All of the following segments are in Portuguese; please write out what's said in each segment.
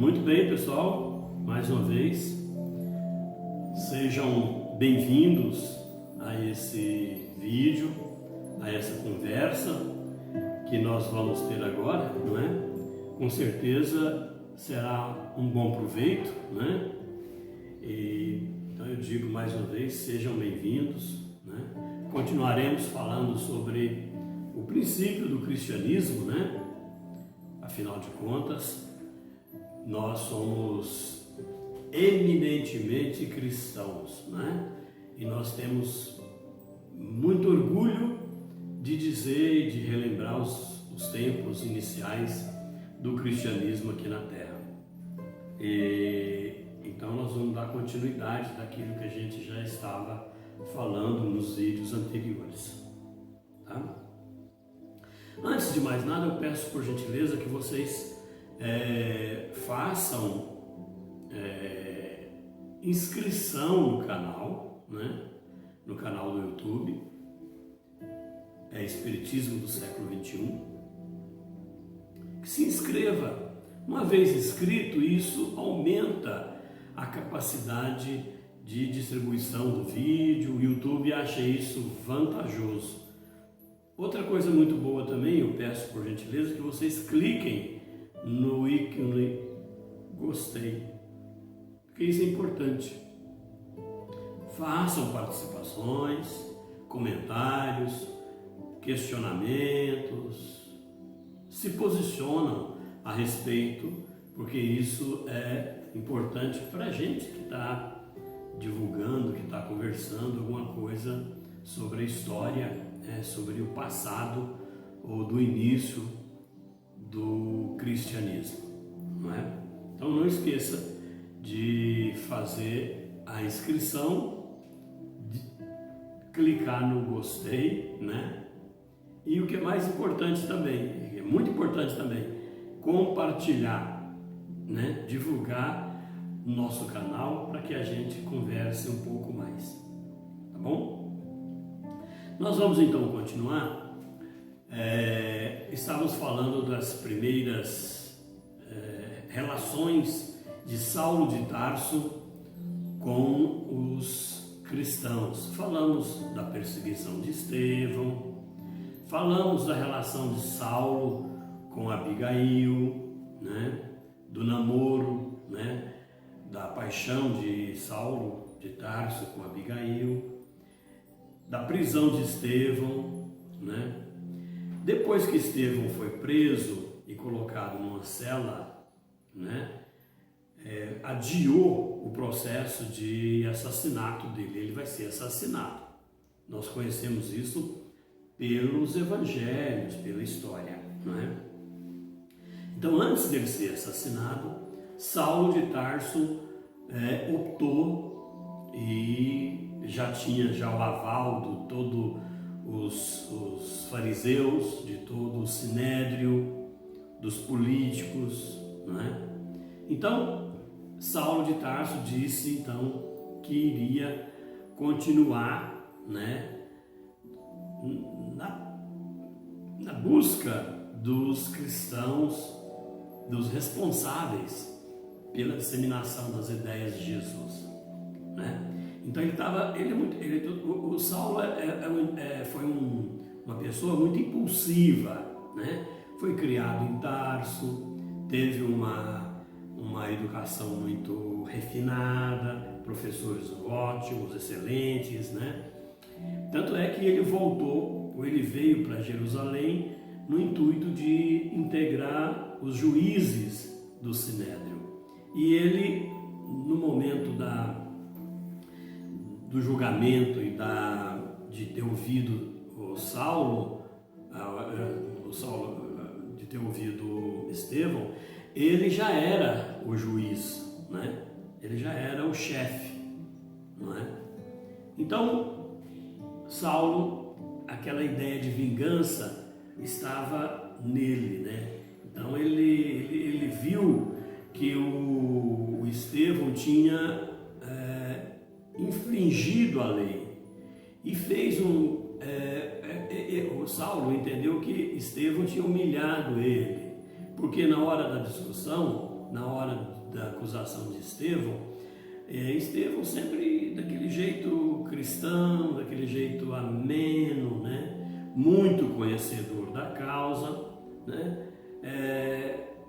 Muito bem, pessoal, mais uma vez, sejam bem-vindos a esse vídeo, a essa conversa que nós vamos ter agora, não é? Com certeza será um bom proveito, né? Então eu digo mais uma vez, sejam bem-vindos, né? Continuaremos falando sobre o princípio do cristianismo, né? Afinal de contas, nós somos eminentemente cristãos, né? E nós temos muito orgulho de dizer e de relembrar os tempos iniciais do cristianismo aqui na Terra. Então nós vamos dar continuidade daquilo que a gente já estava falando nos vídeos anteriores, tá? Antes de mais nada, eu peço por gentileza que vocês façam inscrição no canal, né? No canal do YouTube, Espiritismo do Século XXI. Que se inscreva. Uma vez inscrito, isso aumenta a capacidade de distribuição do vídeo. O YouTube acha isso vantajoso. Outra coisa muito boa também, eu peço por gentileza que vocês cliquem no ícone gostei, porque isso é importante. Façam participações, comentários, questionamentos, se posicionam a respeito, porque isso é importante para a gente que está divulgando, que está conversando alguma coisa sobre a história, sobre o passado ou do início do cristianismo, não é? Então não esqueça de fazer a inscrição, de clicar no gostei, né? E o que é mais importante também, é muito importante também, compartilhar, né? Divulgar o nosso canal para que a gente converse um pouco mais, tá bom? Nós vamos então continuar. Estávamos falando das primeiras relações de Saulo de Tarso com os cristãos. Falamos da perseguição de Estevão, falamos da relação de Saulo com Abigail, né? Do namoro, né? Da paixão de Saulo de Tarso com Abigail, da prisão de Estevão, né? Depois que Estevão foi preso e colocado numa cela, né? Adiou o processo de assassinato dele. Ele vai ser assassinado. Nós conhecemos isso pelos evangelhos, pela história, não é? Então, antes dele ser assassinado, Saulo de Tarso optou e já tinha o aval de todos os fariseus, de todo o sinédrio, dos políticos, não é? Então, Saulo de Tarso disse então que iria continuar, né, na busca dos cristãos, dos responsáveis pela disseminação das ideias de Jesus, né? Então o Saulo foi uma pessoa muito impulsiva, né? Foi criado em Tarso, teve uma educação muito refinada, professores ótimos, excelentes, né? Tanto é que ele veio para Jerusalém no intuito de integrar os juízes do Sinédrio. E ele, no momento do julgamento e de ter ouvido de ter ouvido Estevão, ele já era o juiz, né? Ele já era o chefe, não é? Então, Saulo, aquela ideia de vingança estava nele, né? Então ele viu que o Estevão tinha infringido a lei e fez o Saulo entendeu que Estevão tinha humilhado ele, porque na hora da discussão na hora da acusação de Estevão, Estevão sempre daquele jeito cristão, daquele jeito ameno, né? Muito conhecedor da causa, né?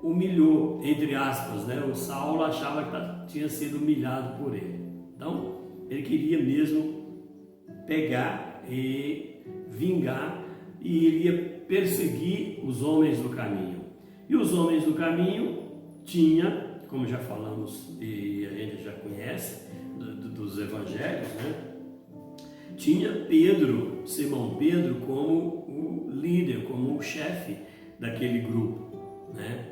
Humilhou, entre aspas, né? O Saulo achava que tinha sido humilhado por ele. Então, ele queria mesmo pegar e vingar, e iria perseguir os homens do caminho. E os homens do caminho tinha, como já falamos e a gente já conhece dos evangelhos, né? Tinha Pedro, Simão Pedro, como o líder, como o chefe daquele grupo, né?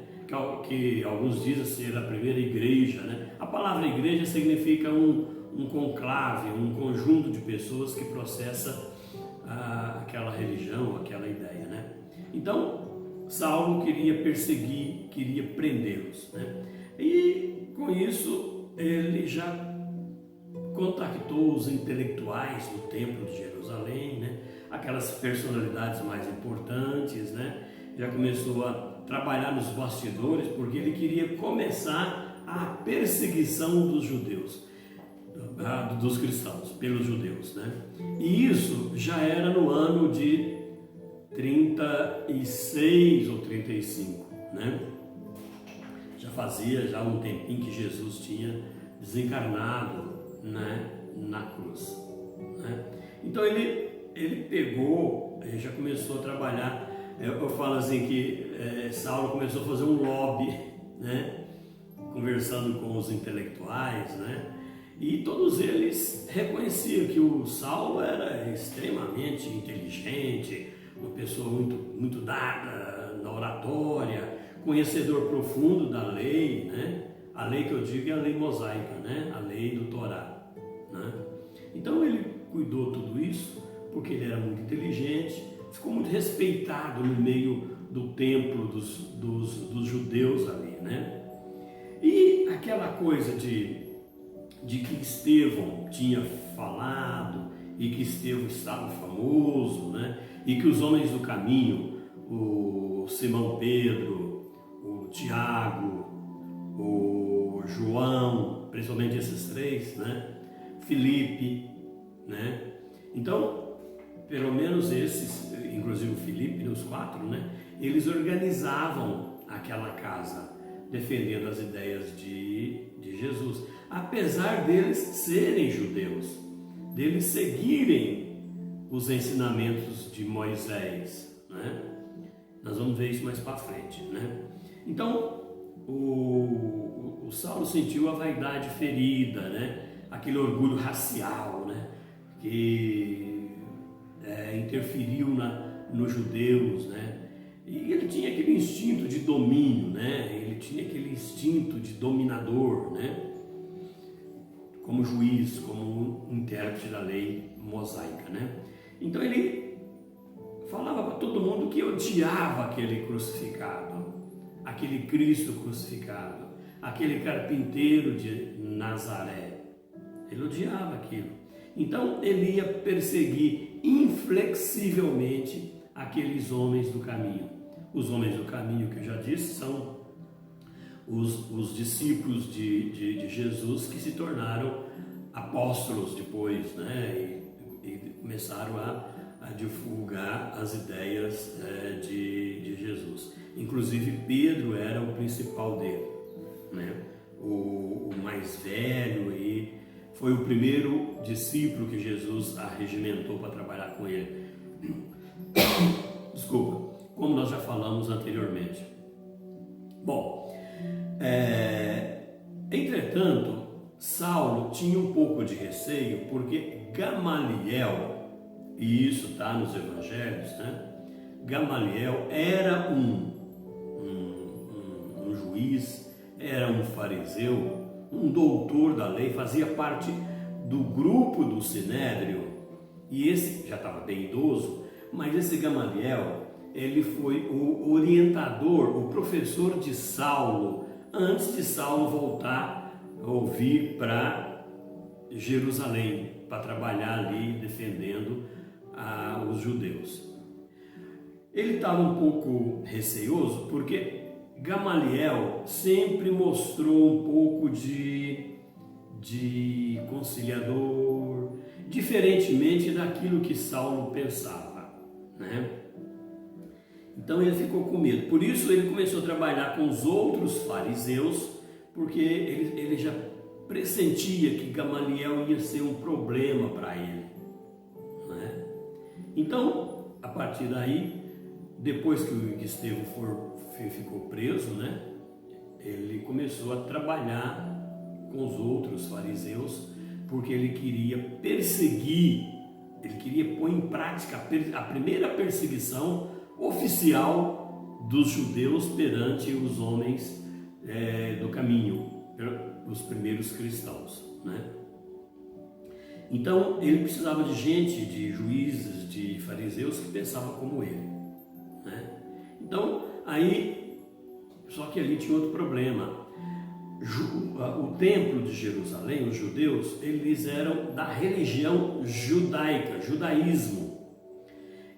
Que alguns dizem ser a primeira igreja, né? A palavra igreja significa um conclave, um conjunto de pessoas que processa aquela religião, aquela ideia, né? Então, Saulo queria perseguir, queria prendê-los, né? E com isso ele já contactou os intelectuais do templo de Jerusalém, né? Aquelas personalidades mais importantes, né? Já começou a trabalhar nos bastidores, porque ele queria começar a perseguição dos judeus, dos cristãos, pelos judeus, né? E isso já era no ano de 36 ou 35, né? Já fazia um tempinho que Jesus tinha desencarnado, né, na cruz, né? Então ele pegou, já começou a trabalhar. Eu falo assim que Saulo começou a fazer um lobby, né, conversando com os intelectuais, né? E todos eles reconheciam que o Saulo era extremamente inteligente, uma pessoa muito dada na oratória, conhecedor profundo da lei, né? A lei que eu digo é a lei mosaica, né? A lei do Torá, né? Então ele cuidou tudo isso porque ele era muito inteligente, ficou muito respeitado no meio do templo dos judeus ali, né? E aquela coisa de que Estevão tinha falado e que Estevão estava famoso, né? E que os homens do caminho, o Simão Pedro, o Tiago, o João, principalmente esses três, né? Filipe, né? Então, pelo menos esses, inclusive o Filipe, os quatro, né? Eles organizavam aquela casa, defendendo as ideias de Jesus, apesar deles serem judeus, deles seguirem os ensinamentos de Moisés, né? Nós vamos ver isso mais para frente, né? Então, o Saulo sentiu a vaidade ferida, né? Aquele orgulho racial, né? Que interferiu nos judeus, né? E ele tinha aquele instinto de domínio, né? Ele tinha aquele instinto de dominador, né? Como juiz, como intérprete da lei mosaica, né? Então ele falava para todo mundo que odiava aquele crucificado, aquele Cristo crucificado, aquele carpinteiro de Nazaré. Ele odiava aquilo. Então ele ia perseguir inflexivelmente aqueles homens do caminho. Os homens do caminho, que eu já disse, são os discípulos de Jesus que se tornaram apóstolos depois, né? E começaram a divulgar as ideias de Jesus. Inclusive Pedro era o principal dele, né? O mais velho, e foi o primeiro discípulo que Jesus arregimentou para trabalhar com ele. Desculpa, como nós já falamos anteriormente. Bom, entretanto, Saulo tinha um pouco de receio, porque Gamaliel, e isso está nos evangelhos, né? Gamaliel era um juiz, era um fariseu, um doutor da lei, fazia parte do grupo do Sinédrio, e esse já estava bem idoso, mas esse Gamaliel, ele foi o orientador, o professor de Saulo, antes de Saulo voltar ou vir para Jerusalém, para trabalhar ali defendendo os judeus. Ele estava um pouco receoso, porque Gamaliel sempre mostrou um pouco de conciliador, diferentemente daquilo que Saulo pensava, né? Então ele ficou com medo. Por isso ele começou a trabalhar com os outros fariseus, porque ele já pressentia que Gamaliel ia ser um problema para ele, né? Então, a partir daí, depois que Estevão ficou preso, né, ele começou a trabalhar com os outros fariseus, porque ele queria perseguir, ele queria pôr em prática a primeira perseguição oficial dos judeus perante os homens do caminho, os primeiros cristãos, né? Então ele precisava de gente, de juízes, de fariseus que pensavam como ele, né? Então aí, só que ali tinha outro problema. O templo de Jerusalém, os judeus, eles eram da religião judaica, judaísmo.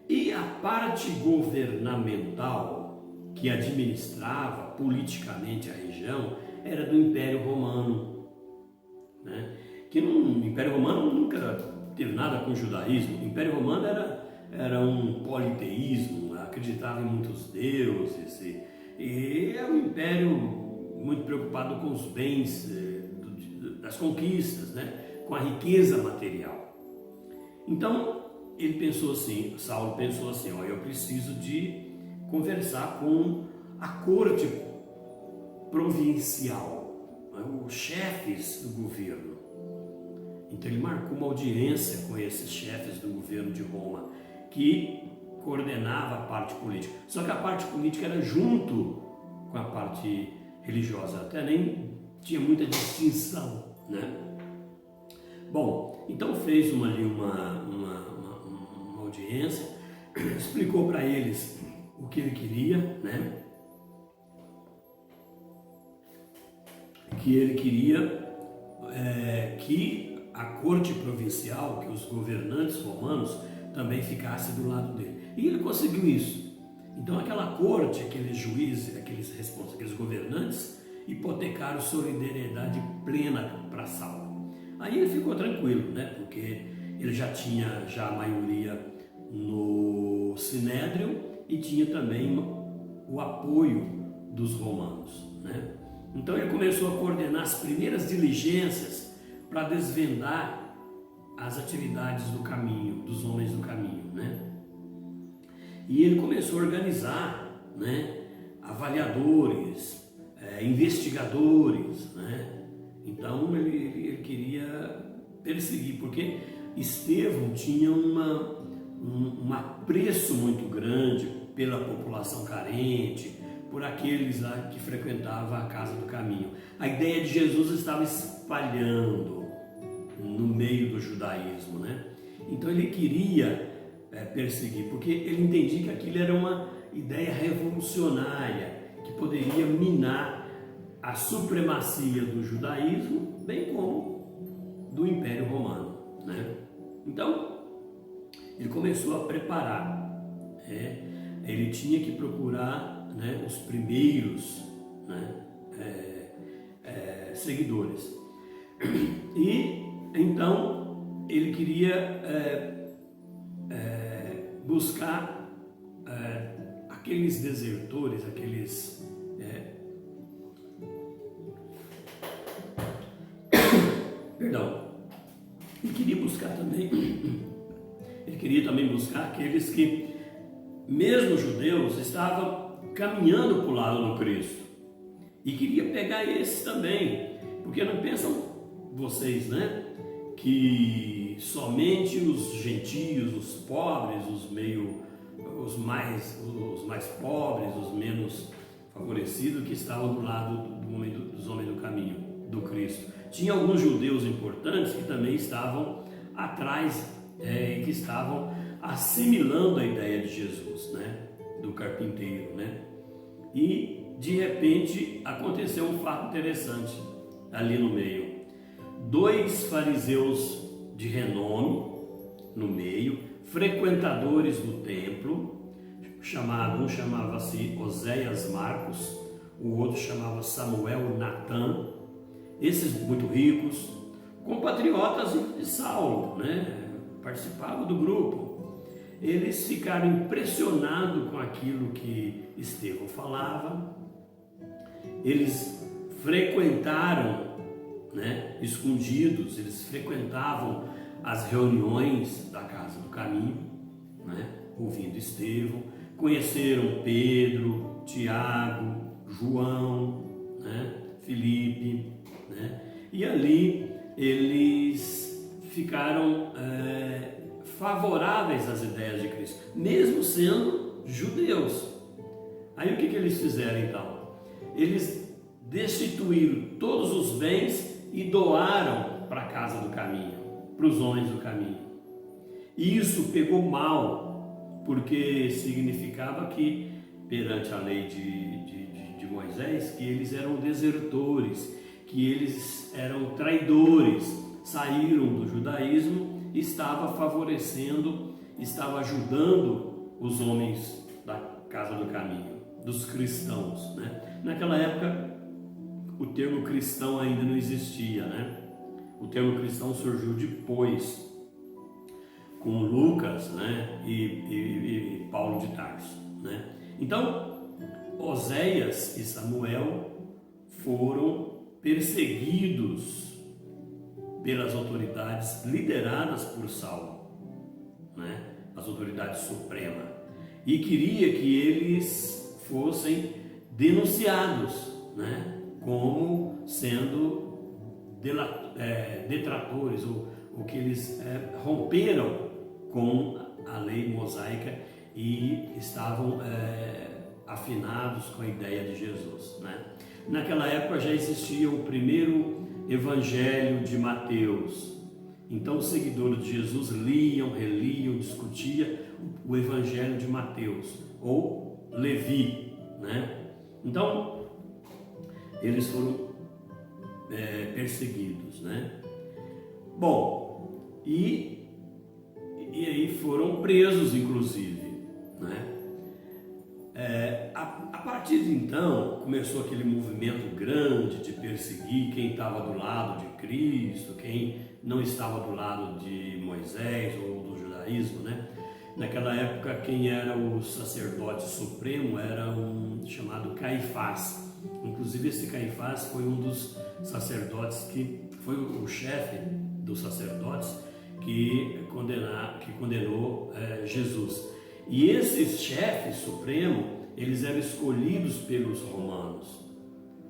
E a parte governamental que administrava politicamente a região era do Império Romano, né? Que o Império Romano nunca teve nada com o judaísmo. O Império Romano era um politeísmo, acreditava em muitos deuses e era um império muito preocupado com os bens das conquistas, né? Com a riqueza material. Então ele pensou assim, Saulo pensou assim, eu preciso de conversar com a corte provincial, os chefes do governo. Então ele marcou uma audiência com esses chefes do governo de Roma, que coordenava a parte política. Só que a parte política era junto com a parte religiosa, até nem tinha muita distinção, né? Bom, então fez uma audiência, explicou para eles o que ele queria, né? Que ele queria que a corte provincial, que os governantes romanos também ficassem do lado dele. E ele conseguiu isso. Então aquela corte, aqueles juízes, aqueles governantes, hipotecaram solidariedade plena para Saulo. Aí ele ficou tranquilo, né? Porque ele já tinha a maioria no Sinédrio e tinha também o apoio dos romanos, né? Então ele começou a coordenar as primeiras diligências para desvendar as atividades do caminho, dos homens do caminho, né? E ele começou a organizar, né, avaliadores, investigadores, né? Então ele queria perseguir, porque Estevão tinha um apreço muito grande pela população carente, por aqueles lá que frequentavam a casa do caminho. A ideia de Jesus estava espalhando no meio do judaísmo, né? Então ele queria perseguir, porque ele entendia que aquilo era uma ideia revolucionária que poderia minar a supremacia do judaísmo, bem como do Império Romano, né? Então ele começou a preparar, ele tinha que procurar, né, os primeiros, né, seguidores. E então ele queria buscar aqueles desertores, aqueles perdão, ele queria buscar também buscar aqueles que, mesmo judeus, estavam caminhando para o lado do Cristo, e queria pegar esses também, porque não pensam vocês, né, que somente os gentios, os pobres, os mais pobres, os menos favorecidos, que estavam do lado dos homens do caminho do Cristo. Tinha alguns judeus importantes que também estavam atrás, que estavam assimilando a ideia de Jesus, né, do carpinteiro, né? E de repente aconteceu um fato interessante ali no meio. 2 fariseus de renome no meio, frequentadores do templo, um chamava-se Oséias Marcos, o outro chamava Samuel Natan, esses muito ricos, compatriotas de Saulo, né? Participavam do grupo. Eles ficaram impressionados com aquilo que Estevão falava. Eles frequentaram, né, escondidos, eles frequentavam as reuniões da Casa do Caminho, né, ouvindo Estevão, conheceram Pedro, Tiago, João, né, Filipe, né, e ali eles ficaram favoráveis às ideias de Cristo, mesmo sendo judeus. Aí o que eles fizeram então? Eles destituíram todos os bens e doaram para a Casa do Caminho, para os homens do caminho. E isso pegou mal, porque significava que, perante a lei de Moisés, que eles eram desertores, que eles eram traidores, saíram do judaísmo e estava favorecendo, estava ajudando os homens da Casa do Caminho, dos cristãos, né? Naquela época o termo cristão ainda não existia, né? O termo cristão surgiu depois, com Lucas, né? e Paulo de Tarso, né? Então, Oséias e Samuel foram perseguidos pelas autoridades lideradas por Saulo, né? As autoridades supremas, e queria que eles fossem denunciados, né, como sendo detratores, ou que eles romperam com a lei mosaica e estavam afinados com a ideia de Jesus, né? Naquela época já existia o primeiro evangelho de Mateus. Então os seguidores de Jesus liam, reliam, discutiam o evangelho de Mateus ou Levi, né? Então eles foram perseguidos, né? Bom, e aí foram presos, inclusive, né? A partir de então começou aquele movimento grande de perseguir quem estava do lado de Cristo, quem não estava do lado de Moisés ou do judaísmo, né? Naquela época quem era o sacerdote supremo era um chamado Caifás. Inclusive esse Caifás foi um dos sacerdotes que foi o chefe dos sacerdotes que condenou Jesus. E esses chefes supremos, eles eram escolhidos pelos romanos.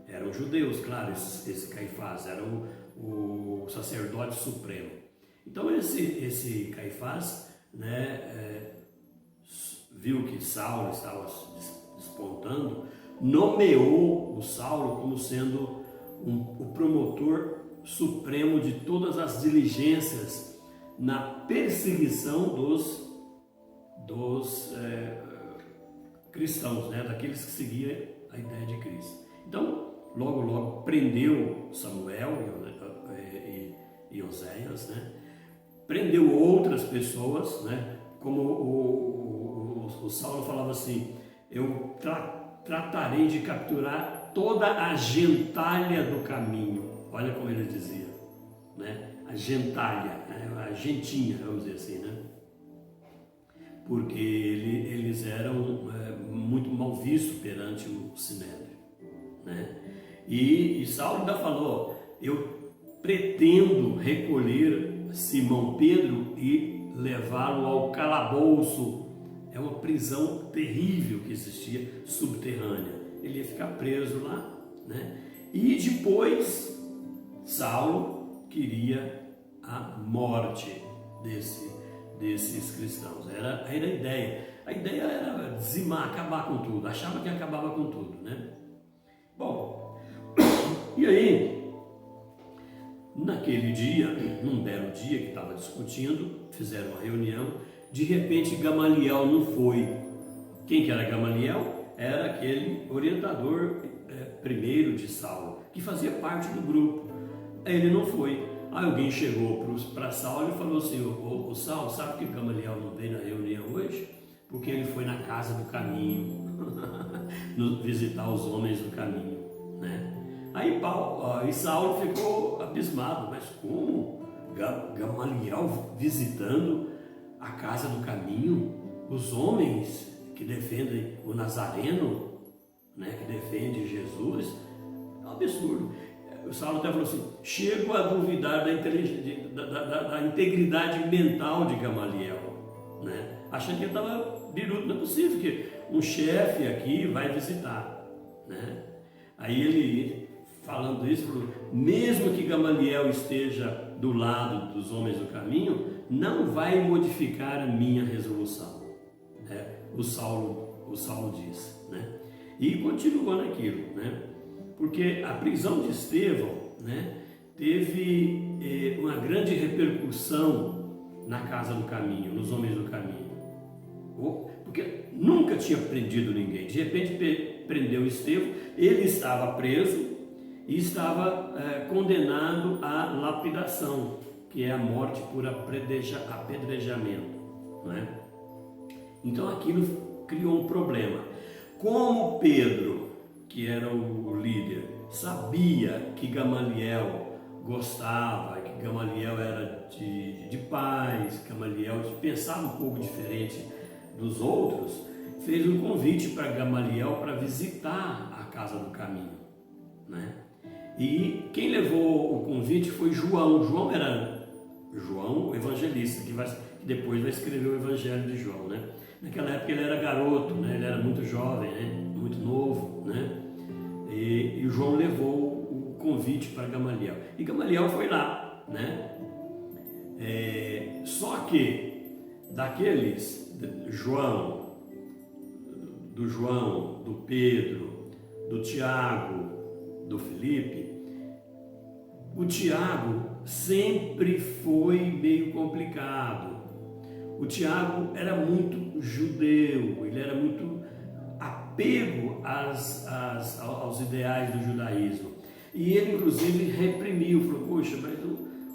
Eram judeus, claro, esse Caifás era o sacerdote supremo. Então esse Caifás, né, viu que Saulo estava despontando, nomeou o Saulo como sendo o promotor supremo de todas as diligências na perseguição dos cristãos, né, daqueles que seguiam a ideia de Cristo. Então, logo prendeu Samuel e Oséias, né? Prendeu outras pessoas, né? Como o Saulo falava assim: eu tratarei de capturar toda a gentalha do caminho. Olha como ele dizia, né? A gentalha, a gentinha, vamos dizer assim, né? Porque eles eram muito mal vistos perante o Sinédrio, né? E Saulo ainda falou: eu pretendo recolher Simão Pedro e levá-lo ao calabouço. É uma prisão terrível que existia, subterrânea. Ele ia ficar preso lá, né? E depois Saulo queria a morte desses cristãos. Era a ideia. A ideia era dizimar, acabar com tudo. Achava que acabava com tudo, né? Bom, e aí, naquele dia, num belo dia que estava discutindo, fizeram uma reunião, de repente Gamaliel não foi. Quem que era Gamaliel? Era aquele orientador primeiro de Saulo, que fazia parte do grupo. Ele não foi. Aí alguém chegou para Saulo e falou assim: ô Saulo, sabe que Gamaliel não veio na reunião hoje? Porque ele foi na Casa do Caminho. visitar os homens do caminho, né? Aí Saulo ficou abismado, mas como Gamaliel visitando a casa do caminho, os homens que defendem o Nazareno, né, que defende Jesus? É um absurdo. O Saulo até falou assim: chego a duvidar da integridade mental de Gamaliel, né? Achando que ele estava biruto. Não é possível que um chefe aqui vai visitar, né? Aí ele, falando isso, falou: mesmo que Gamaliel esteja do lado dos homens do caminho, não vai modificar a minha resolução, né? O Saulo diz, né? E continuou naquilo, né? Porque a prisão de Estevão, né, teve uma grande repercussão na casa do caminho, nos homens do caminho. Porque nunca tinha prendido ninguém. De repente prendeu Estevão, ele estava preso e estava condenado à lapidação, que é a morte por apedrejamento, né? Então aquilo criou um problema. Como Pedro, que era o líder, sabia que Gamaliel gostava, que Gamaliel era de paz, Gamaliel pensava um pouco diferente dos outros, fez um convite para Gamaliel para visitar a casa do caminho, né? E quem levou o convite foi João. João, o evangelista, que depois vai escrever o Evangelho de João, né? Naquela época ele era garoto, né? Ele era muito jovem, né? Muito novo, né? E o João levou o convite para Gamaliel. E Gamaliel foi lá, né? Só que daqueles, do João, do Pedro, do Tiago, do Felipe, o Tiago sempre foi meio complicado. O Tiago era muito judeu, ele era muito apego aos ideais do judaísmo. E ele, inclusive, reprimiu, falou: poxa, mas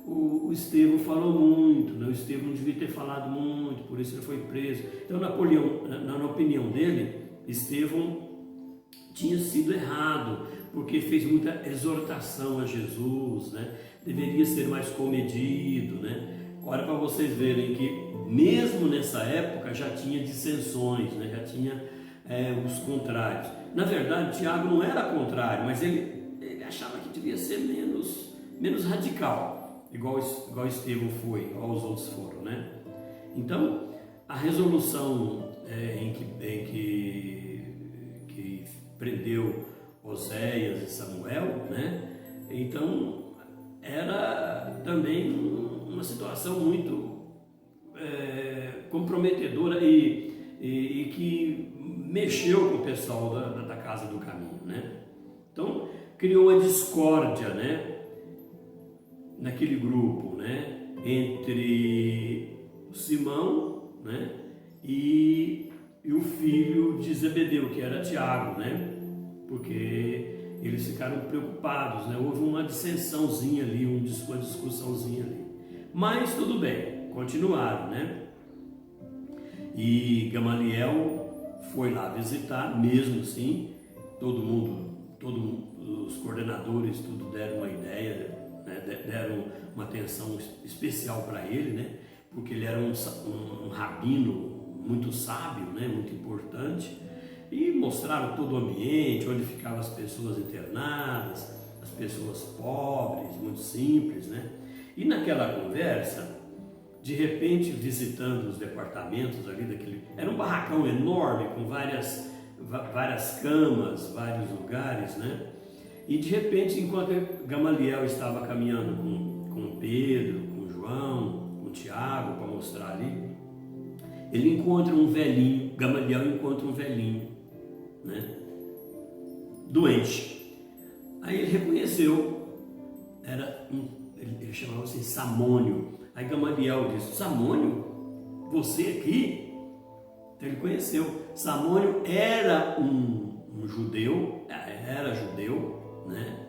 o Estevão falou muito, né? O Estevão não devia ter falado muito, por isso ele foi preso. Então, na opinião dele, Estevão tinha sido errado, porque fez muita exortação a Jesus, né? Deveria ser mais comedido, né? Olha, para vocês verem que mesmo nessa época já tinha dissensões, né? Já tinha os contrários. Na verdade, Tiago não era contrário, mas ele achava que devia ser menos radical, igual Estevão foi, igual os outros foram, né? Então, a resolução em que prendeu Oséias e Samuel, né? Então, era também uma situação muito comprometedora e que mexeu com o pessoal da casa do caminho, né? Então, criou uma discórdia, né? Naquele grupo, né? Entre Simão, né? E o filho de Zebedeu, que era Tiago, né? Porque eles ficaram preocupados, né? Houve uma dissensãozinha ali, uma discussãozinha ali. Mas tudo bem, continuaram, né? E Gamaliel foi lá visitar, mesmo assim, os coordenadores, tudo deram uma ideia, né? Deram uma atenção especial para ele, né? Porque ele era um rabino muito sábio, né? Muito importante. E mostraram todo o ambiente, onde ficavam as pessoas internadas, as pessoas pobres, muito simples, né? E naquela conversa, de repente, visitando os departamentos ali era um barracão enorme, com várias camas, vários lugares, né? E de repente, enquanto Gamaliel estava caminhando com Pedro, com João, com Tiago, para mostrar ali, ele encontra um velhinho, Gamaliel encontra um velhinho, né? Doente. Aí ele reconheceu, ele chamava assim Samônio. Aí Gamaliel disse: Samônio, você aqui? Então ele conheceu. Samônio era um judeu, né?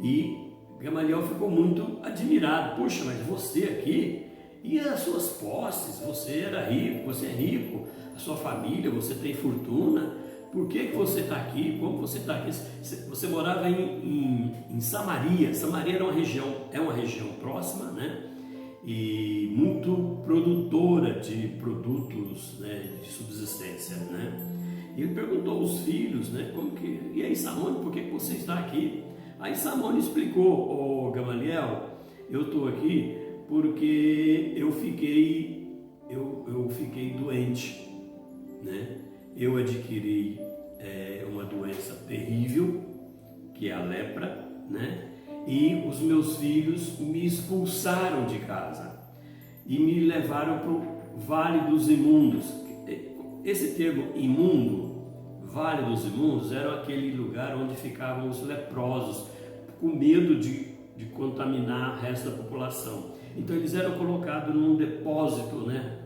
E Gamaliel ficou muito admirado. Puxa, mas você aqui? E as suas posses? Você era rico, você é rico, a sua família, você tem fortuna. por que você está aqui? Como você está aqui? Você morava em Samaria. Samaria era é uma região próxima, né? E muito produtora de produtos, né, de subsistência, né? E ele perguntou aos filhos, né, e aí Samônio, por que você está aqui? Aí Samônio explicou: Gamaliel, eu estou aqui porque eu fiquei doente, né? Eu adquiri uma doença terrível, que é a lepra, né? E os meus filhos me expulsaram de casa e me levaram para o Vale dos Imundos. Esse termo imundo, Vale dos Imundos, era aquele lugar onde ficavam os leprosos, com medo de contaminar o resto da população. Então eles eram colocados num depósito, né?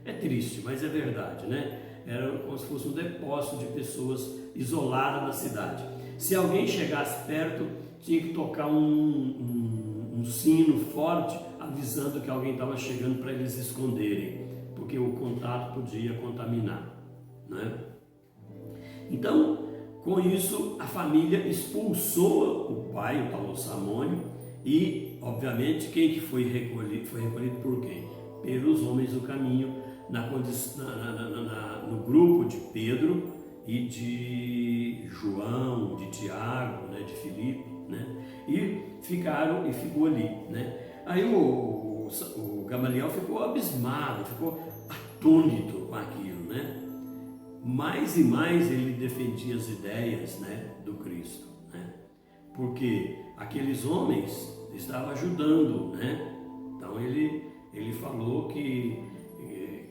É triste, mas é verdade, né? Era como se fosse um depósito de pessoas isoladas da cidade. Se alguém chegasse perto, tinha que tocar um sino forte, avisando que alguém estava chegando para eles esconderem, porque o contato podia contaminar, né? Então, com isso, a família expulsou o pai, o Paulo Samônio, e, obviamente, quem que foi recolhido? Foi recolhido por quem? Pelos homens do caminho, no grupo de Pedro e de João, de Tiago, né, de Filipe, né? E ficou ali, né? Aí o Gamaliel ficou abismado, ficou atônito com aquilo, né? Mais e mais ele defendia as ideias, né, do Cristo, né? Porque aqueles homens estavam ajudando, né? Então ele falou que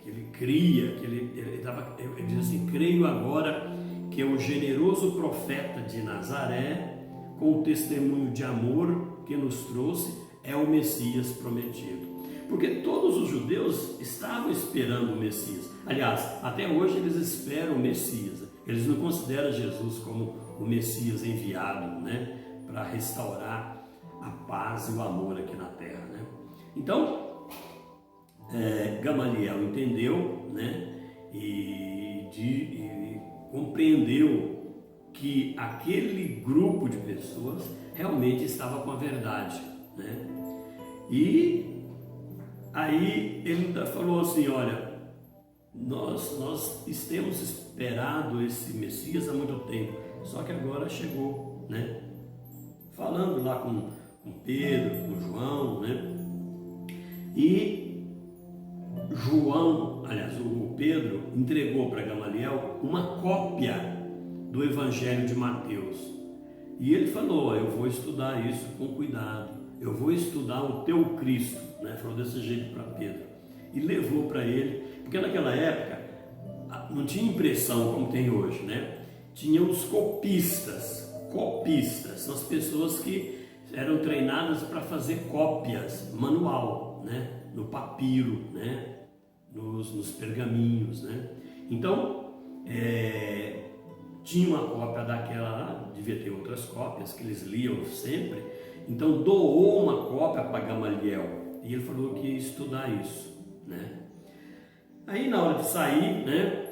ele cria, ele diz assim: creio agora que é o generoso profeta de Nazaré, com o testemunho de amor que nos trouxe, é o Messias prometido. Porque todos os judeus estavam esperando o Messias. Aliás, até hoje eles esperam o Messias. Eles não consideram Jesus como o Messias enviado, né, para restaurar a paz e o amor aqui na terra, né? Então, Gamaliel entendeu, né, e compreendeu que aquele grupo de pessoas realmente estava com a verdade, né? E aí ele ainda falou assim: olha, nós temos esperado esse Messias há muito tempo, só que agora chegou, né? Falando lá com Pedro, com João, né? E o Pedro entregou para Gamaliel uma cópia do Evangelho de Mateus. E ele falou: eu vou estudar isso com cuidado, eu vou estudar o teu Cristo, né? Falou desse jeito para Pedro. E levou para ele, porque naquela época não tinha impressão como tem hoje, né? Tinha os copistas. Copistas são as pessoas que eram treinadas para fazer cópias manual, né? No papiro, né? Nos pergaminhos, né? Então, tinha uma cópia daquela lá, devia ter outras cópias que eles liam sempre. Então doou uma cópia para Gamaliel e ele falou que ia estudar isso, né? Aí na hora de sair, né?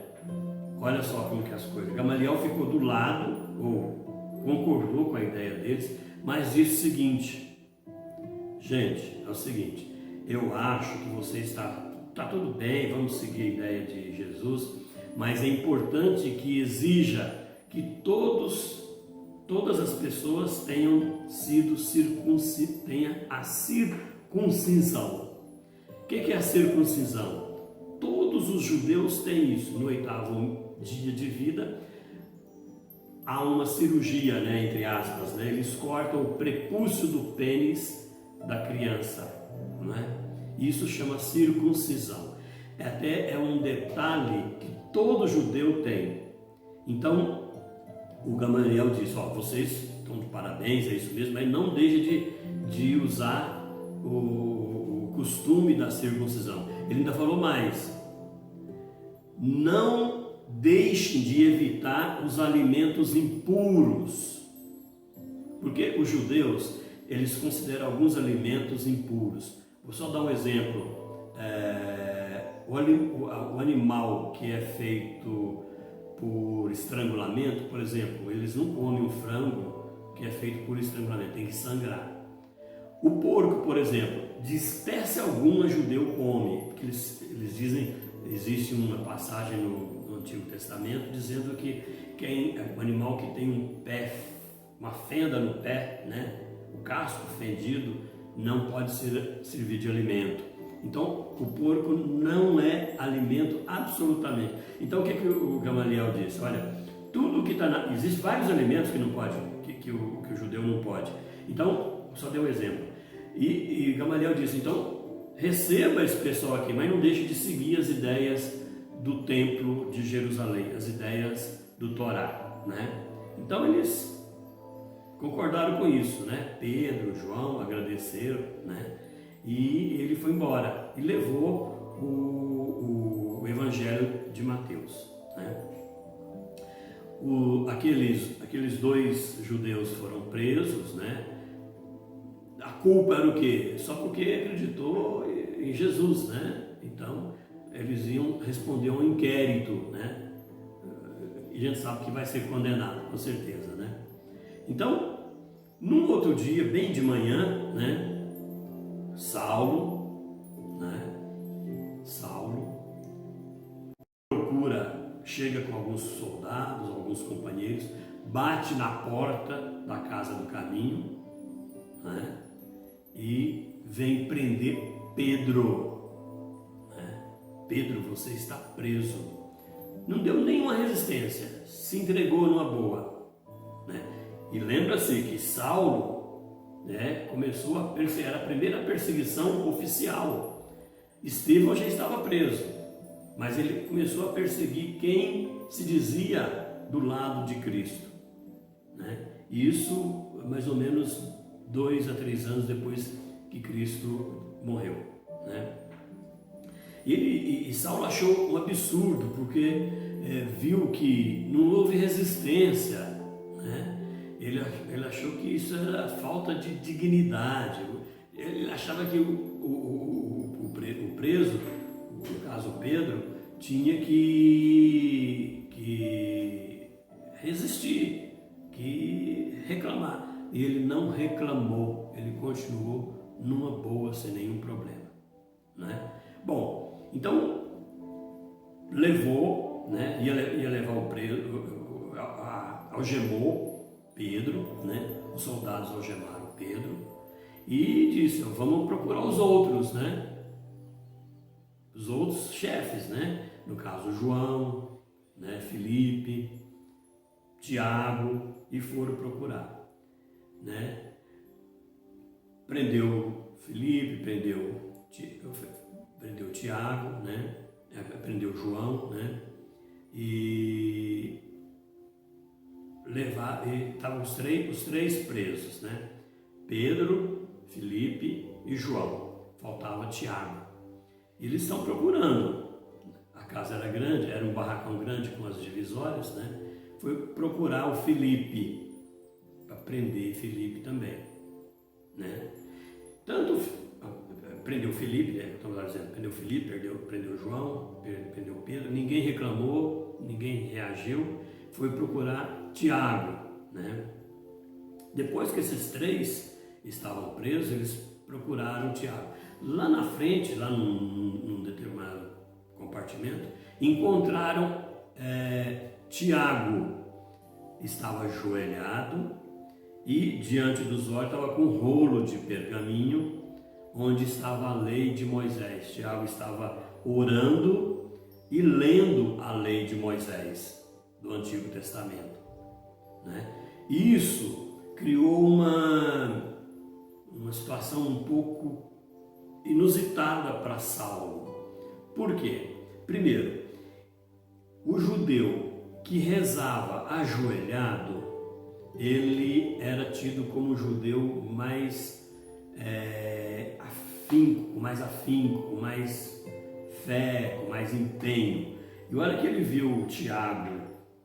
Olha só como que é as coisas. Gamaliel ficou do lado, ou concordou com a ideia deles, mas disse o seguinte: gente, é o seguinte, eu acho que você está tudo bem, vamos seguir a ideia de Jesus, mas é importante que exija que todas as pessoas tenham tenha a circuncisão. O que é a circuncisão? Todos os judeus têm isso. No 8º dia de vida há uma cirurgia, né, entre aspas, né? Eles cortam o prepúcio do pênis da criança, né? Isso chama circuncisão. Até é um detalhe que todo judeu tem. Então, o Gamaliel disse: ó, vocês estão de parabéns, é isso mesmo, mas não deixe de usar o costume da circuncisão. Ele ainda falou mais: não deixem de evitar os alimentos impuros, porque os judeus, eles consideram alguns alimentos impuros. Vou só dar um exemplo. O animal que é feito por estrangulamento, por exemplo, eles não comem um frango que é feito por estrangulamento, tem que sangrar. O porco, por exemplo, de espécie alguma judeu come, porque eles dizem, existe uma passagem no Antigo Testamento dizendo que é um animal que tem um pé, uma fenda no pé, né? O casco fendido não pode servir de alimento. Então, o porco não é alimento absolutamente. Então, o que o Gamaliel disse? Olha, tudo que está existem vários alimentos que não pode, que o judeu não pode. Então, só dei um exemplo. E Gamaliel disse, então, receba esse pessoal aqui, mas não deixe de seguir as ideias do templo de Jerusalém, as ideias do Torá, né? Então, eles concordaram com isso, né? Pedro, João agradeceram, né? E ele foi embora e levou o Evangelho de Mateus, né? Aqueles dois judeus foram presos, né? A culpa era o quê? Só porque acreditou em Jesus, né? Então, eles iam responder a um inquérito, né? E a gente sabe que vai ser condenado, com certeza, né? Então, num outro dia, bem de manhã, né? Saulo chega com alguns soldados, alguns companheiros, bate na porta da casa do caminho, né? E vem prender Pedro, né? Pedro, você está preso. Não deu nenhuma resistência, se entregou numa boa, né? E lembra-se que Saulo, né, começou era a primeira perseguição oficial. Estevão já estava preso, mas ele começou a perseguir quem se dizia do lado de Cristo, né? Isso mais ou menos 2 a 3 anos depois que Cristo morreu, né? E Saulo achou um absurdo, porque viu que não houve resistência, né? Ele achou que isso era falta de dignidade. Ele achava que o preso, no caso Pedro, tinha que resistir, que reclamar. E ele não reclamou, ele continuou numa boa, sem nenhum problema, né? Bom, então levou, né? Ia levar o preso, algemou Pedro, né? Os soldados algemaram Pedro e disse, vamos procurar os outros, né? Os outros chefes, né? No caso João, né? Filipe, Tiago, e foram procurar, né? Prendeu Filipe, prendeu Tiago, né? Prendeu João, né? E estavam os três presos, né? Pedro, Filipe e João. Faltava Tiago. E eles estão procurando. A casa era grande, era um barracão grande com as divisórias, né? Foi procurar o Filipe, para prender Filipe também, né? Tanto prendeu Filipe, né? Prendeu Filipe, prendeu João, prendeu Pedro, ninguém reclamou, ninguém reagiu, foi procurar Tiago, né? Depois que esses 3 estavam presos, eles procuraram Tiago. Lá na frente, lá num determinado compartimento, encontraram Tiago. Estava ajoelhado e diante dos olhos estava com um rolo de pergaminho onde estava a lei de Moisés. Tiago estava orando e lendo a lei de Moisés do Antigo Testamento, né? Isso criou uma situação um pouco inusitada para Saulo. Por quê? Primeiro, o judeu que rezava ajoelhado, ele era tido como judeu mais afinco, com mais fé, com mais empenho. E olha que ele viu o Tiago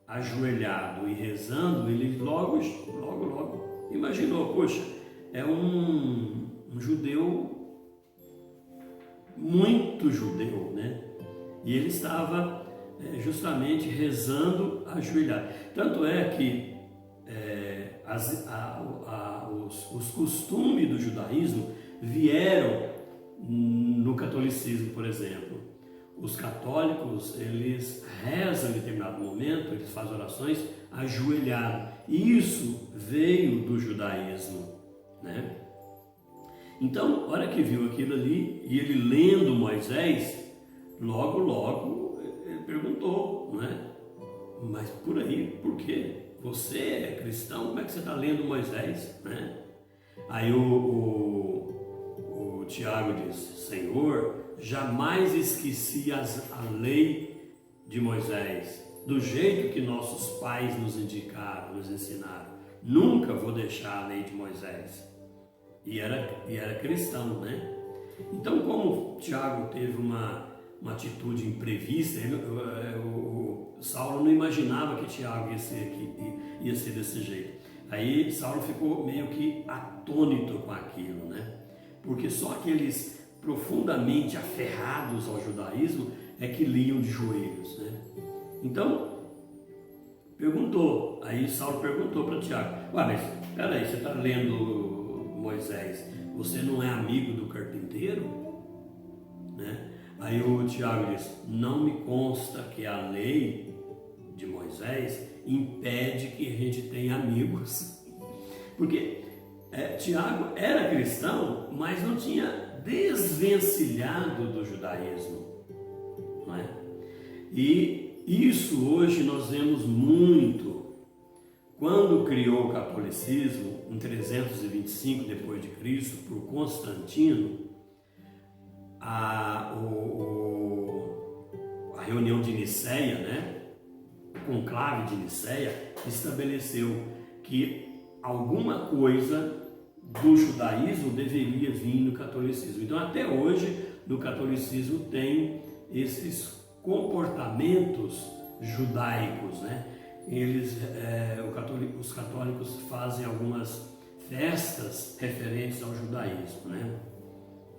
ajoelhado e rezando, ele logo imaginou, poxa, é um judeu, muito judeu, né? E ele estava justamente rezando ajoelhado. Tanto é que os costumes do judaísmo vieram no catolicismo, por exemplo. Os católicos, eles rezam em determinado momento, eles fazem orações ajoelhado. E isso veio do judaísmo, né? Então, hora que viu aquilo ali, e ele lendo Moisés, logo ele perguntou, né? Mas por aí, por quê? Você é cristão, como é que você está lendo Moisés, né? Aí o Tiago diz: Senhor, jamais esqueci a lei de Moisés, do jeito que nossos pais nos indicaram, nos ensinaram. Nunca vou deixar a lei de Moisés. E era cristão, né? Então, como Tiago teve uma atitude imprevista, o Saulo não imaginava que Tiago ia ser desse jeito. Aí Saulo ficou meio que atônito com aquilo, né? Porque só aqueles profundamente aferrados ao judaísmo é que liam de joelhos, né? Então, aí Saulo perguntou para Tiago: mas peraí, você está lendo Moisés, você não é amigo do carpinteiro? Né? Aí o Tiago diz: não me consta que a lei de Moisés impede que a gente tenha amigos. Porque Tiago era cristão, mas não tinha desvencilhado do judaísmo. Não é? E isso hoje nós vemos muito. Quando criou o catolicismo, em 325 depois de Cristo, por Constantino, a reunião de Nicéia, né, o conclave de Nicéia, estabeleceu que alguma coisa do judaísmo deveria vir no catolicismo. Então, até hoje, no catolicismo tem esses comportamentos judaicos, né? Os católicos fazem algumas festas referentes ao judaísmo, né?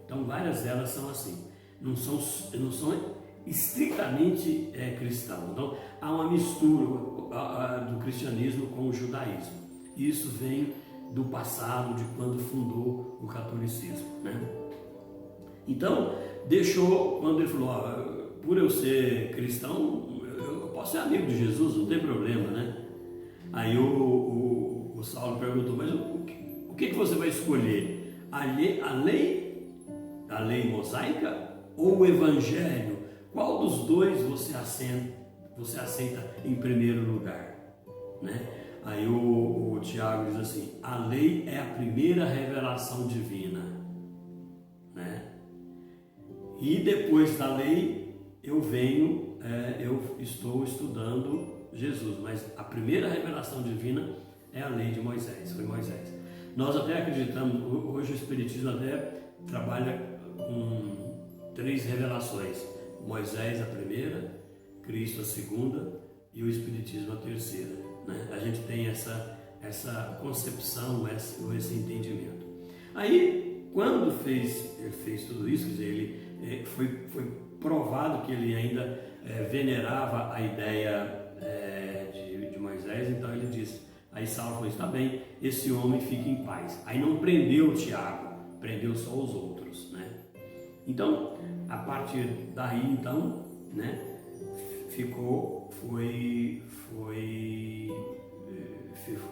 Então, várias delas são assim, não são estritamente cristãos. Então, há uma mistura do cristianismo com o judaísmo. Isso vem do passado, de quando fundou o catolicismo, né? Então, quando ele falou: por eu ser cristão, eu posso ser amigo de Jesus, não tem problema, né? Aí o Saulo perguntou: mas o que você vai escolher? A lei mosaica ou o evangelho? Qual dos dois você aceita em primeiro lugar, né? Aí o Tiago diz assim: a lei é a primeira revelação divina, né? E depois da lei eu estou estudando Jesus, mas a primeira revelação divina é a lei de Moisés, foi Moisés. Nós até acreditamos, hoje o Espiritismo até trabalha com 3 revelações: Moisés a primeira, Cristo a segunda e o Espiritismo a terceira, né? A gente tem essa concepção, esse entendimento. Aí, quando ele fez tudo isso, quer dizer, ele foi provado que ele ainda venerava a ideia de Moisés, então ele disse, aí Saulo falou: está bem, esse homem fica em paz. Aí não prendeu Tiago, prendeu só os outros, né? Então, a partir daí, então, né, ficou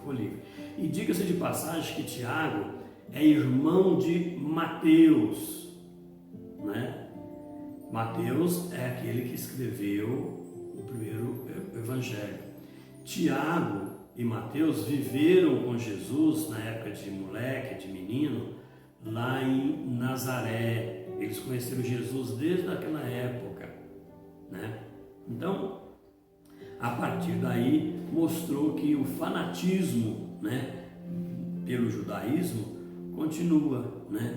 livre. E diga-se de passagem que Tiago é irmão de Mateus, né? Mateus é aquele que escreveu o primeiro evangelho. Tiago e Mateus viveram com Jesus na época de moleque, de menino, lá em Nazaré. Eles conheceram Jesus desde aquela época, né? Então, a partir daí, mostrou que o fanatismo, né, pelo judaísmo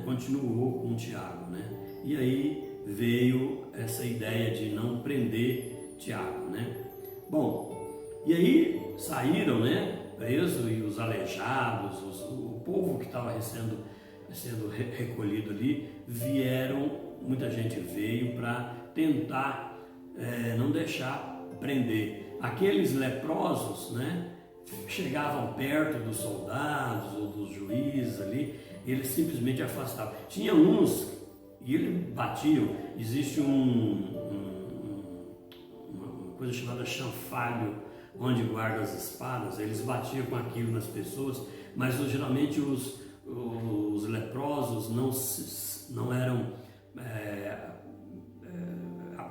continuou com Tiago, né? E aí veio essa ideia de não prender Tiago, né? Bom, e aí saíram, né, presos, e os aleijados, o povo que estava sendo recolhido ali, muita gente veio para tentar não deixar prender. Aqueles leprosos, né, chegavam perto dos soldados ou dos juízes ali, eles simplesmente afastavam. Tinha uns, e eles batiam, existe uma coisa chamada chanfalho, onde guarda as espadas, eles batiam com aquilo nas pessoas, mas geralmente os leprosos não eram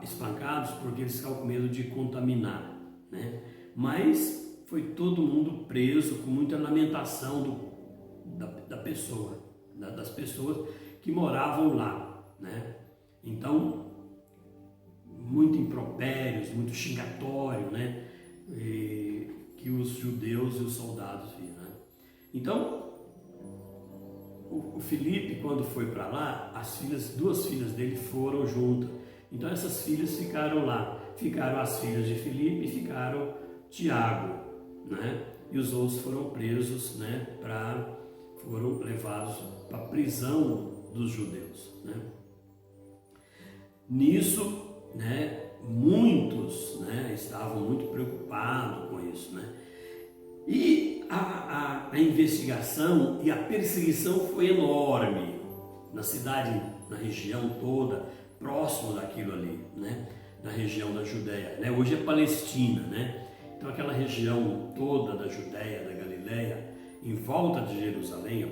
espancados porque eles ficavam com medo de contaminar, né? Mas foi todo mundo preso com muita lamentação das pessoas que moravam lá, né? Então, muito impropérios, muito xingatório, né? Que os judeus e os soldados viram, né? Então, o Filipe, quando foi para lá, duas filhas dele foram juntas. Então essas filhas ficaram lá, ficaram as filhas de Filipe e ficaram Tiago, né? E os outros foram presos, né? Foram levados para a prisão dos judeus, né? Nisso, né? Muitos, né? Estavam muito preocupados com isso, né? E a investigação e a perseguição foi enorme na cidade, na região toda, próximo daquilo ali, né? Na região da Judéia, né? Hoje é Palestina, né? Então aquela região toda da Judéia, da Galileia, em volta de Jerusalém,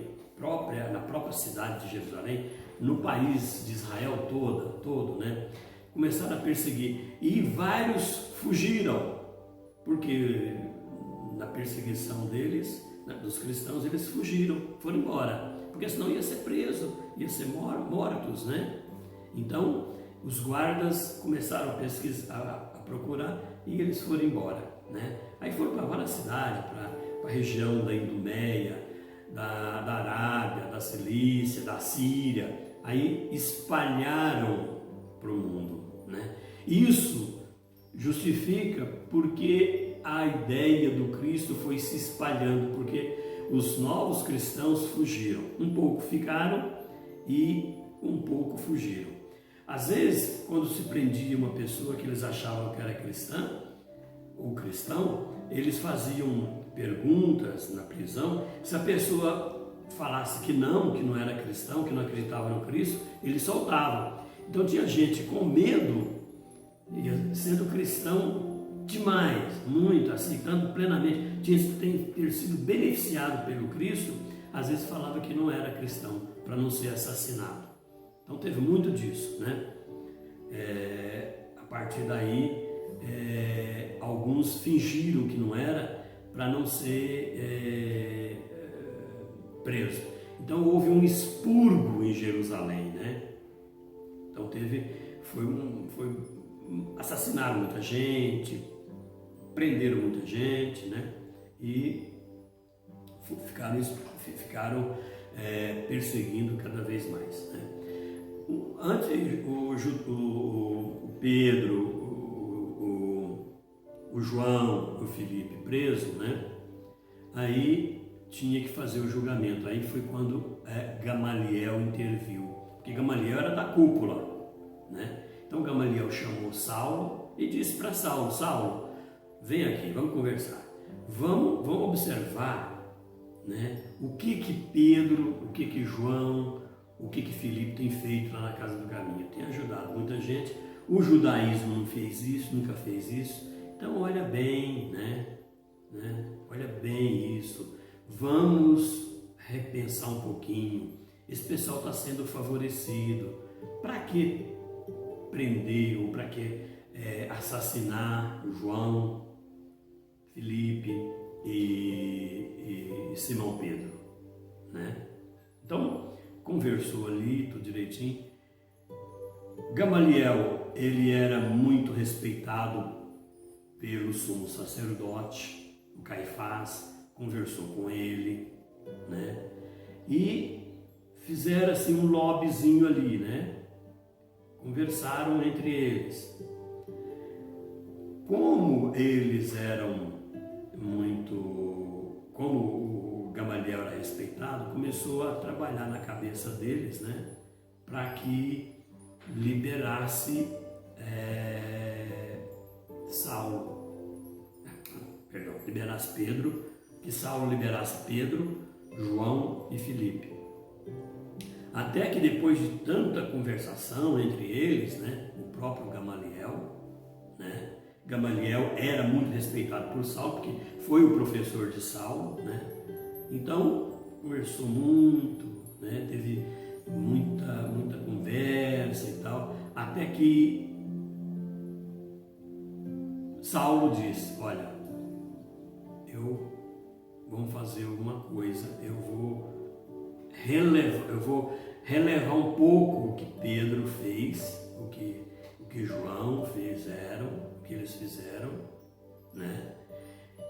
na própria cidade de Jerusalém, no país de Israel todo, né? Começaram a perseguir e vários fugiram, porque na perseguição deles, dos cristãos, eles fugiram, foram embora, porque senão ia ser preso, ia ser mortos, né? Então, os guardas começaram a pesquisar, a procurar, e eles foram embora, né? Aí foram para várias cidades, para a região da Idumeia, da Arábia, da Cilícia, da Síria, aí espalharam para o mundo, né? Isso justifica porque a ideia do Cristo foi se espalhando, porque os novos cristãos fugiram, um pouco ficaram e um pouco fugiram. Às vezes, quando se prendia uma pessoa que eles achavam que era cristã ou cristão, eles faziam perguntas na prisão. Se a pessoa falasse que não era cristão, que não acreditava no Cristo, eles soltavam. Então tinha gente com medo, sendo cristão demais, muito, aceitando plenamente, ter sido beneficiado pelo Cristo, às vezes falava que não era cristão, para não ser assassinado. Então teve muito disso, né? A partir daí, alguns fingiram que não era, para não ser preso. Então houve um expurgo em Jerusalém, né? Então assassinaram muita gente, prenderam muita gente, né? E ficaram perseguindo cada vez mais, né? Antes o Pedro, o João, o Filipe preso, né? Aí tinha que fazer o julgamento. Aí foi quando Gamaliel interviu, porque Gamaliel era da cúpula, né? Então Gamaliel chamou Saulo e disse para Saulo: Saulo, vem aqui, vamos conversar, vamos observar, né? O que Pedro, o que João, o que Filipe tem feito lá na Casa do Caminho. Tem ajudado muita gente. O judaísmo não fez isso, nunca fez isso. Então olha bem, né? Olha bem isso. Vamos repensar um pouquinho. Esse pessoal está sendo favorecido. Para que prender ou para que assassinar João, Filipe e Simão Pedro, né? Então conversou ali tudo direitinho. Gamaliel, ele era muito respeitado pelo sumo sacerdote, o Caifás, conversou com ele, né? E fizeram assim um lobbyzinho ali, né? Conversaram entre eles. Como eles eram como o Gamaliel era respeitado, começou a trabalhar na cabeça deles, né? Para que liberasse Saulo. liberasse Pedro, que Saulo liberasse Pedro, João e Filipe. Até que depois de tanta conversação entre eles, né, o próprio Gamaliel, né, Gamaliel era muito respeitado por Saulo, porque foi o professor de Saulo, né, então conversou muito, né, teve muita conversa e tal, até que Saulo disse: olha, vamos fazer alguma coisa, eu vou relevar um pouco o que Pedro fez, o que João fizeram, o que eles fizeram, né?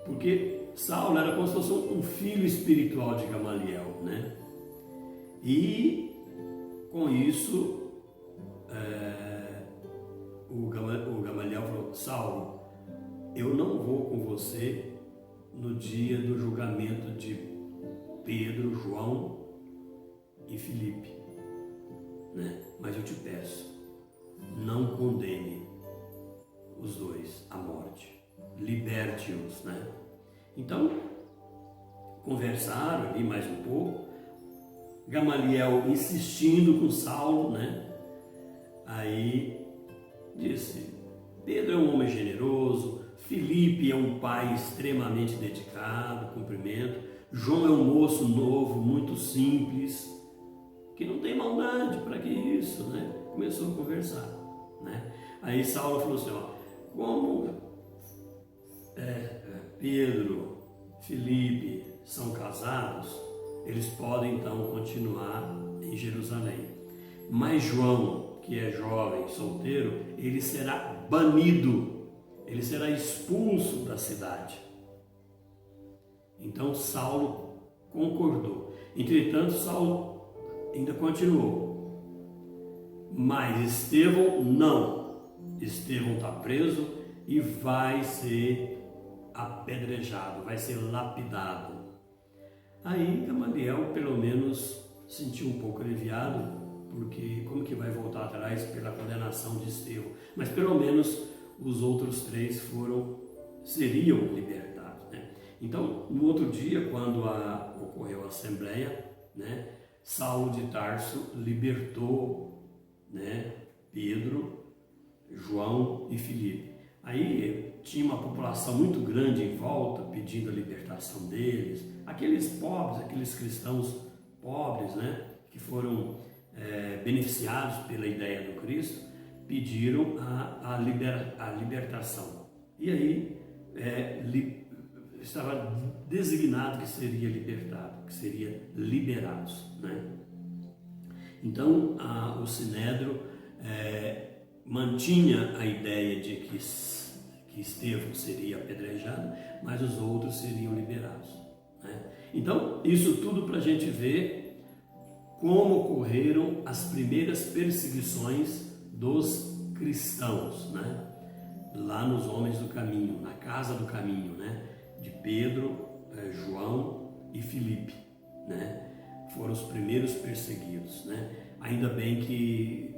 Porque Saulo era como se fosse um filho espiritual de Gamaliel, né? E com isso o Gamaliel falou: Saulo, eu não vou com você no dia do julgamento de Pedro, João e Filipe, né? Mas eu te peço, não condene os dois à morte, liberte-os, né? Então, conversaram ali mais um pouco, Gamaliel insistindo com Saulo, né? Aí disse: Pedro é um homem generoso, Filipe é um pai extremamente dedicado, cumprimento, João é um moço novo, muito simples, que não tem maldade, para que isso, né? Começou a conversar, né? Aí Saulo falou assim: ó, como Pedro, Filipe são casados, eles podem então continuar em Jerusalém. Mas João, que é jovem, solteiro, ele será banido, ele será expulso da cidade. Então Saulo concordou. Entretanto, Saulo ainda continuou. Mas Estevão não. Estevão está preso e vai ser apedrejado, vai ser lapidado. Aí Gamaliel pelo menos sentiu um pouco aliviado, porque como que vai voltar atrás pela condenação de Estevão? Mas pelo menos os outros três seriam libertados, né? Então, no outro dia, quando ocorreu a assembleia, né, Saulo de Tarso libertou, né, Pedro, João e Filipe. Aí tinha uma população muito grande em volta pedindo a libertação deles, aqueles pobres, aqueles cristãos pobres, né, que foram beneficiados pela ideia do Cristo, pediram a libertação. E aí estava designado que seria libertado, que seria liberados, né? Então o Sinédrio mantinha a ideia de que Estevão seria apedrejado, mas os outros seriam liberados, né? Então isso tudo para a gente ver como ocorreram as primeiras perseguições dos cristãos, né? Lá nos homens do caminho, na casa do caminho, né? De Pedro, João e Filipe, né? Foram os primeiros perseguidos, né? Ainda bem que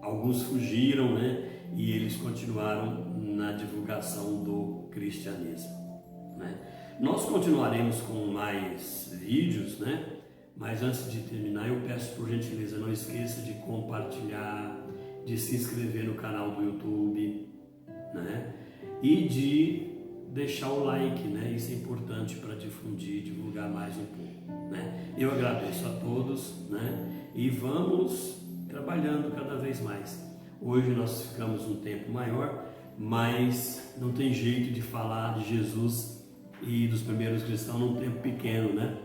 alguns fugiram, né? E eles continuaram na divulgação do cristianismo, né? Nós continuaremos com mais vídeos, né? Mas antes de terminar, eu peço por gentileza, não esqueça de compartilhar, de se inscrever no canal do YouTube, né? E de deixar o like, né? Isso é importante para difundir, divulgar mais um pouco, né? Eu agradeço a todos, né? E vamos trabalhando cada vez mais. Hoje nós ficamos um tempo maior, mas não tem jeito de falar de Jesus e dos primeiros cristãos num tempo pequeno, né?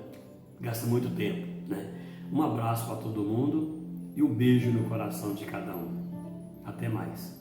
Gasta muito tempo, né? Um abraço para todo mundo e um beijo no coração de cada um. Até mais.